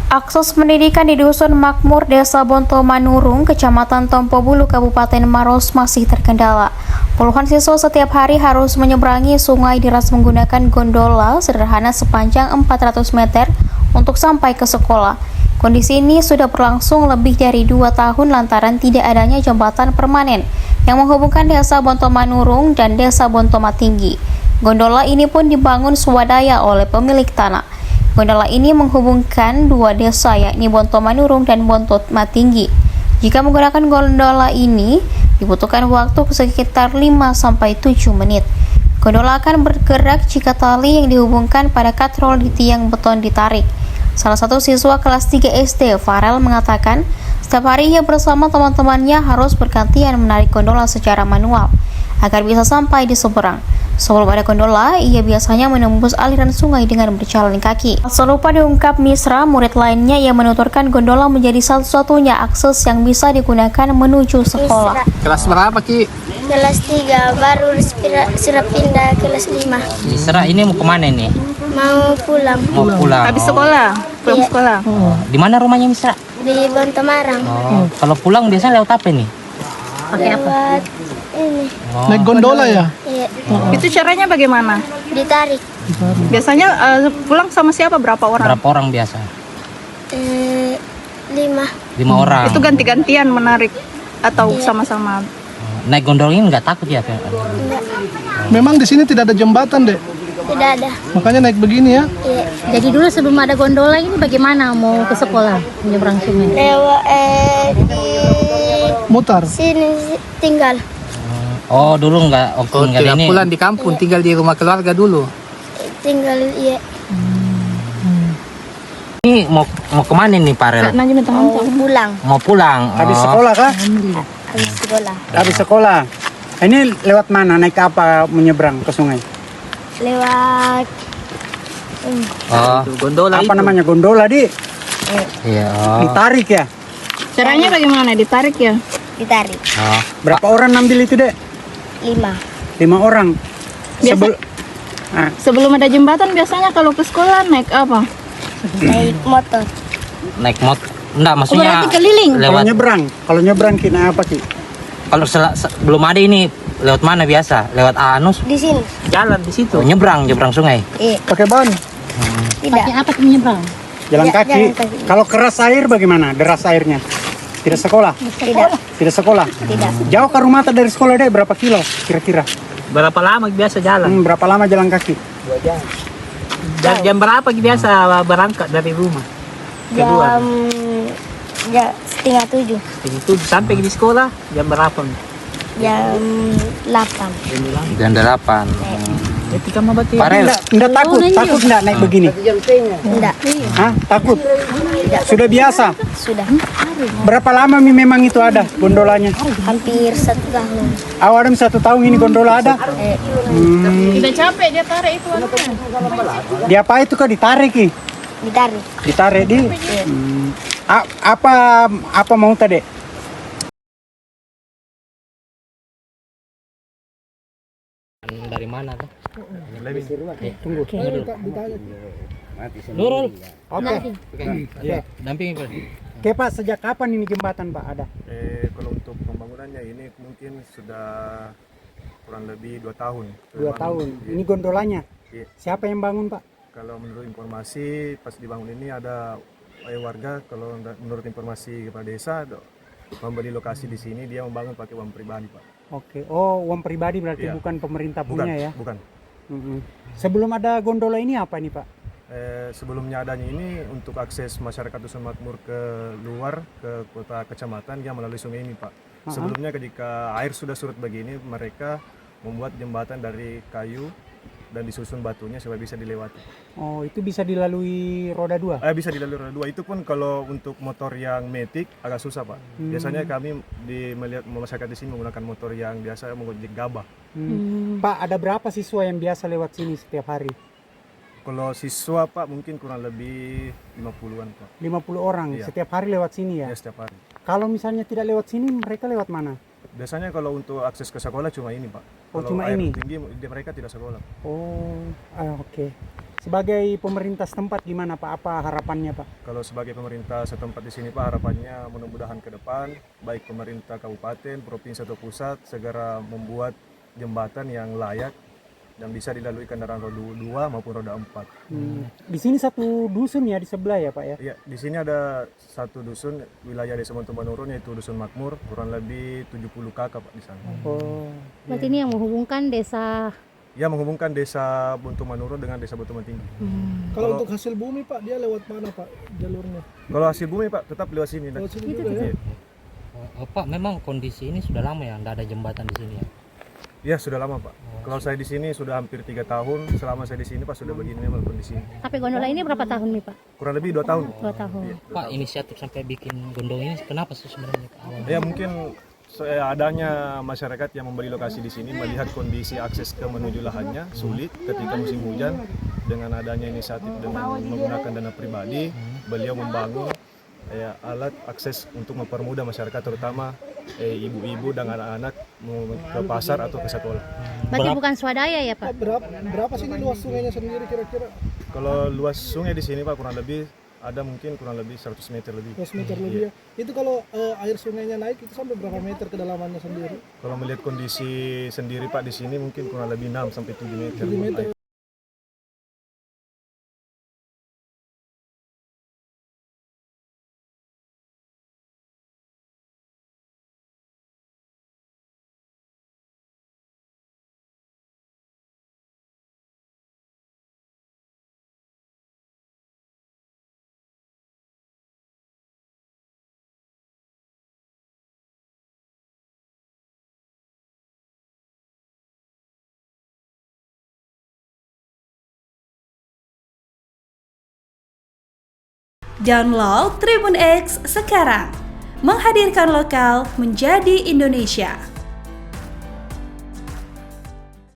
Akses pendidikan di Dusun Makmur, Desa Bonto Manurung, Kecamatan Tompobulu, Kabupaten Maros masih terkendala. Puluhan siswa setiap hari harus menyeberangi sungai deras menggunakan gondola sederhana sepanjang 400 meter untuk sampai ke sekolah. Kondisi ini sudah berlangsung lebih dari 2 tahun lantaran tidak adanya jembatan permanen yang menghubungkan Desa Bonto Manurung dan Desa Bonto Matinggi. Gondola ini pun dibangun swadaya oleh pemilik tanah. Gondola ini menghubungkan dua desa yakni Bonto Manurung dan Bonto Matinggi. Jika menggunakan gondola ini dibutuhkan waktu sekitar 5-7 menit. Gondola akan bergerak jika tali yang dihubungkan pada katrol di tiang beton ditarik. Salah satu siswa kelas 3 SD, Farel, mengatakan setiap hari ia bersama teman-temannya harus bergantian menarik gondola secara manual agar bisa sampai di seberang. Sebelum ada gondola, ia biasanya menembus aliran sungai dengan berjalan kaki. Serupa diungkap Misra, murid lainnya yang menuturkan gondola menjadi satu-satunya akses yang bisa digunakan menuju sekolah. Kelas berapa, Ki? Kelas 3, baru sudah pindah kelas 5. Misra, ini mau kemana nih? Mau pulang. Mau pulang. Habis sekolah? Pulang Iya. sekolah? Di mana rumahnya Misra? Di Bontomarang. Kalau pulang biasanya lewat apa nih? Lewat ini. Naik gondola ya? Iya. Itu caranya bagaimana? Ditarik. Biasanya pulang sama siapa? Berapa orang? Berapa orang biasa? 5. 5 orang. Itu ganti-gantian menarik atau Iya. sama-sama? Naik gondola ini nggak takut ya? Enggak, Memang di sini tidak ada jembatan, Dek. tidak ada. Makanya naik begini ya. Iya. Jadi dulu sebelum ada gondola ini bagaimana mau ke sekolah menyeberang sungai? Lewat di Mutar. sini tinggal. Oh, dulu nggak tinggal ini. Pulang di kampung, tinggal di rumah keluarga dulu. Tinggal iya. Ini mau kemana nih, Farel? Nanti minta Mau pulang. Mau pulang. Habis sekolah kah? Habis sekolah. Habis sekolah. Ini lewat mana? Naik apa menyeberang ke sungai? Lewat Oh, Gondola Apa itu. namanya? Gondola, Di. iya. Oh. Ditarik ya? Caranya bagaimana? Ditarik ya? ditarik. Oh. Berapa orang ambil itu, Dek? 5. 5 orang. Biasa- Sebel- Ah, Sebelum ada jembatan biasanya kalau ke sekolah naik apa? Naik motor. Naik motor. Enggak, maksudnya berarti keliling? kalau nyebrang kina apa, Ki? kalau belum ada ini lewat mana biasa? Lewat anus. Di sini. Jalan di situ. Oh, nyebrang sungai. Iya. Pakai ban. Tidak. Pakai apa tuh menyeberang? Jalan Ya, kaki. jalan kaki. Kalau keras air bagaimana? Deras airnya? Tidak sekolah? Tidak. Tidak sekolah? Tidak. Jauh ke rumah dari sekolah, Dek? Berapa kilo kira-kira? Berapa lama biasa jalan? Berapa lama jalan kaki? Jam berapa biasa berangkat dari rumah? Kedua. Jam 6:30. Itu sampai di sekolah jam berapa? Jam 8. Dan 8. Ketika mau berarti. Farel, Enggak takut? Takut enggak naik begini? Enggak. Hah? Takut? Sudah biasa? Sudah. Berapa lama memang itu ada gondolanya? Hampir 1 tahun. Awalnya 1 tahun ini gondola ada? Tidak capek dia tarik itu anaknya. Dia apa itu kok ditarik, Ki? Ditarik. Ditarik di? Apa mau tadi? dari mana tuh? Nurul. Oke. Iya, dampingi, Pak. Oke, Pak, sejak kapan ini jembatan, Pak, ada? Kalau untuk pembangunannya ini mungkin sudah kurang lebih 2 tahun. 2 tahun. Ini gondolanya. Iya. Siapa yang bangun, Pak? Kalau menurut informasi pas dibangun ini ada warga, kalau menurut informasi kepala desa membeli lokasi di sini, dia membangun pakai uang pribadi, Pak. Oke. Oh, uang pribadi berarti Iya. bukan pemerintah Bukan, punya ya? bukan. Sebelum ada gondola ini apa nih, Pak? Sebelumnya adanya ini untuk akses masyarakat Dusun Makmur ke luar ke kota kecamatan dia melalui sungai ini, Pak. Sebelumnya ketika air sudah surut begini, mereka membuat jembatan dari kayu dan disusun batunya supaya bisa dilewati. Oh, itu bisa dilalui roda 2? Bisa dilalui roda 2. Itu pun kalau untuk motor yang metik agak susah, Pak. Biasanya kami melihat masyarakat di sini menggunakan motor yang biasa mengojek gabah. Pak, ada berapa siswa yang biasa lewat sini setiap hari? Kalau siswa, Pak, mungkin kurang lebih 50-an, Pak. 50 orang Iya. setiap hari lewat sini ya? Ya, setiap hari. Kalau misalnya tidak lewat sini, mereka lewat mana? Biasanya kalau untuk akses ke sekolah cuma ini, Pak. Oh, Kalau cuma air ini? tinggi mereka tidak sekolah. Oh, oke. Sebagai pemerintah setempat gimana Pak? Apa harapannya Pak? Kalau sebagai pemerintah setempat di sini Pak, harapannya mudah-mudahan ke depan baik pemerintah kabupaten, provinsi atau pusat segera membuat jembatan yang layak dan bisa dilalui kendaraan roda 2 maupun roda 4. Di sini satu dusun ya di sebelah ya Pak ya? Iya, di sini ada satu dusun wilayah Desa Bonto Manurun yaitu Dusun Makmur, kurang lebih 70 kakak Pak di sana. Oh. Berarti ini yang menghubungkan desa. Ya, menghubungkan Desa Bonto Manurun dengan Desa Bonto Tinggi. Kalau untuk hasil bumi Pak, dia lewat mana Pak jalurnya? Kalau hasil bumi Pak tetap lewat sini. Lewat sini juga ya? Pak, memang kondisi ini sudah lama ya, tidak ada jembatan di sini ya. Ya, sudah lama Pak. Kalau saya di sini sudah hampir 3 tahun. Selama saya di sini Pak sudah begini memang kondisi. Tapi gondola ini berapa tahun nih Pak? Kurang lebih 2 tahun. 2 tahun. Iya, 2 Pak, tahun. inisiatif sampai bikin gondong ini kenapa sih sebenarnya Pak? Awalnya? Ya mungkin adanya masyarakat yang membeli lokasi di sini melihat kondisi akses ke menuju lahannya sulit ketika musim hujan. Dengan adanya inisiatif dengan menggunakan dana pribadi, beliau membangun alat akses untuk mempermudah masyarakat terutama ibu-ibu dan anak-anak ke pasar atau ke sekolah. Berarti bukan swadaya ya Pak? Berapa sih ini luas sungainya sendiri kira-kira? Kalau luas sungai di sini Pak kurang lebih ada mungkin kurang lebih 100 meter lebih. 100 meter lebih ya. Itu kalau air sungainya naik itu sampai berapa meter kedalamannya sendiri? Kalau melihat kondisi sendiri Pak di sini mungkin kurang lebih 6 sampai 7 meter. 7 meter. Download Tribun X sekarang, menghadirkan lokal menjadi Indonesia.